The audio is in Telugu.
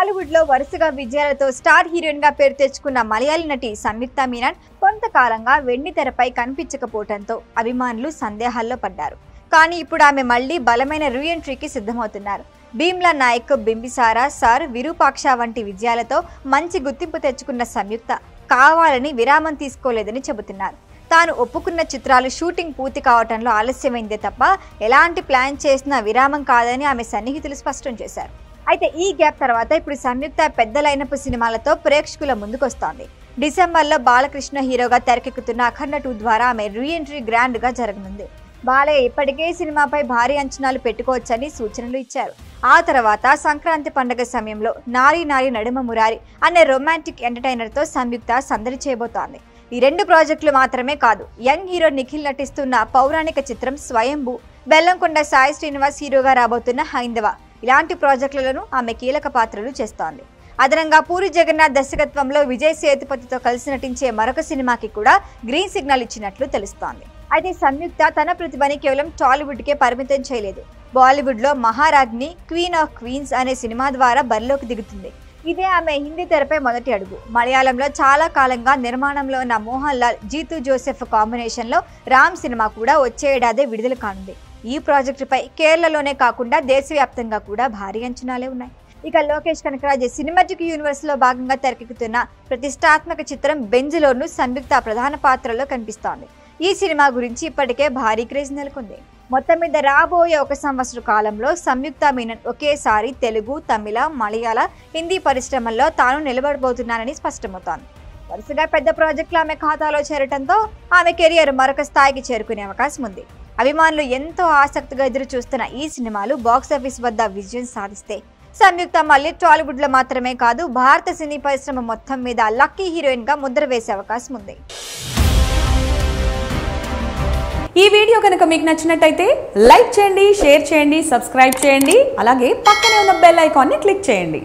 టాలీవుడ్ లో వరుసగా విజయాలతో స్టార్ హీరోయిన్ గా పేరు తెచ్చుకున్న మలయాళీ నటి సంయుక్త మీనన్ కొంతకాలంగా వెండి తెరపై కనిపించకపోవడంతో అభిమానులు సందేహాల్లో పడ్డారు. కానీ ఇప్పుడు ఆమె మళ్లీ బలమైన రీఎంట్రీకి సిద్ధమవుతున్నారు. భీమ్లా నాయక్, బింబిసారా, సార్, విరూపాక్ష వంటి విజయాలతో మంచి గుర్తింపు తెచ్చుకున్న సంయుక్త కావాలని విరామం తీసుకోలేదని చెబుతున్నారు. తాను ఒప్పుకున్న చిత్రాలు షూటింగ్ పూర్తి కావడంలో ఆలస్యమైందే తప్ప ఎలాంటి ప్లాన్ చేసినా విరామం కాదని ఆమె సన్నిహితులు స్పష్టం చేశారు. అయితే ఈ గ్యాప్ తర్వాత ఇప్పుడు సంయుక్త పెద్ద లైనప్ సినిమాలతో ప్రేక్షకుల ముందుకొస్తోంది. డిసెంబర్లో బాలకృష్ణ హీరోగా తెరకెక్కుతున్న అఖండ 2 ద్వారా ఆమె రీఎంట్రీ గ్రాండ్ గా జరగనుంది. బాలయ్య ఇప్పటికే సినిమాపై భారీ అంచనాలు పెట్టుకోవచ్చని సూచనలు ఇచ్చారు. ఆ తర్వాత సంక్రాంతి పండుగ సమయంలో నారీ నారీ నడుమ మురారి అనే రొమాంటిక్ ఎంటర్టైనర్ తో సంయుక్త సందడి చేయబోతోంది. ఈ 2 ప్రాజెక్టులు మాత్రమే కాదు, యంగ్ హీరో నిఖిల్ నటిస్తున్న పౌరాణిక చిత్రం స్వయంభూ, బెల్లంకొండ సాయి శ్రీనివాస్ హీరోగా రాబోతున్న హైందవ ఇలాంటి ప్రాజెక్టులను ఆమె కీలక పాత్రలు చేస్తోంది. అదనంగా పూరి జగన్నాథ్ దర్శకత్వంలో విజయ్ సేతుపతితో కలిసి నటించే మరొక సినిమాకి కూడా గ్రీన్ సిగ్నల్ ఇచ్చినట్లు తెలుస్తోంది. అయితే సంయుక్త తన ప్రతిభని కేవలం టాలీవుడ్కే పరిమితం చేయలేదు. బాలీవుడ్లో మహారాజ్ని, క్వీన్ ఆఫ్ క్వీన్స్ అనే సినిమా ద్వారా బరిలోకి దిగుతుంది. ఇదే ఆమె హిందీ తెరపై మొదటి అడుగు. మలయాళంలో చాలా కాలంగా నిర్మాణంలో ఉన్న మోహన్ లాల్, జీతూ జోసెఫ్ కాంబినేషన్లో రామ్ సినిమా కూడా వచ్చే ఏడాదే విడుదల కానుంది. ఈ ప్రాజెక్టుపై కేరళలోనే కాకుండా దేశవ్యాప్తంగా కూడా భారీ అంచనాలే ఉన్నాయి. ఇక లోకేష్ కనకరాజ్ సినిమాటిక్ యూనివర్స్ లో భాగంగా తెరకెక్కుతున్న ప్రతిష్టాత్మక చిత్రం బెంజులోను సంయుక్త ప్రధాన పాత్రలో కనిపిస్తోంది. ఈ సినిమా గురించి ఇప్పటికే భారీ క్రేజ్ నెలకొంది. మొత్తం మీద రాబోయే 1 సంవత్సర కాలంలో సంయుక్త మీనన్ ఒకేసారి తెలుగు, తమిళ, మలయాళ, హిందీ పరిశ్రమల్లో తాను నిలబడబోతున్నానని స్పష్టమవుతోంది. వరుసగా పెద్ద ప్రాజెక్టులు ఆమె ఖాతాలో చేరటంతో ఆమె కెరియర్ మరొక స్థాయికి చేరుకునే అవకాశం ఉంది. అభిమానులు ఎంతో ఆసక్తిగా ఎదురు చూస్తున్న ఈ సినిమాలు బాక్సాఫీస్ వద్ద విజయం సాధిస్తే సంయుక్త మళ్ళీ టాలీవుడ్ లో మాత్రమే కాదు, భారత సినీ పరిశ్రమ మొత్తం మీద లక్కీ హీరోయిన్ గా ముద్ర వేసే అవకాశం ఉంది. ఈ వీడియో కనుక మీకు నచ్చినట్టయితే లైక్ చేయండి, షేర్ చేయండి, సబ్స్క్రైబ్ చేయండి. అలాగే పక్కనే ఉన్న బెల్ ఐకాన్ని క్లిక్ చేయండి.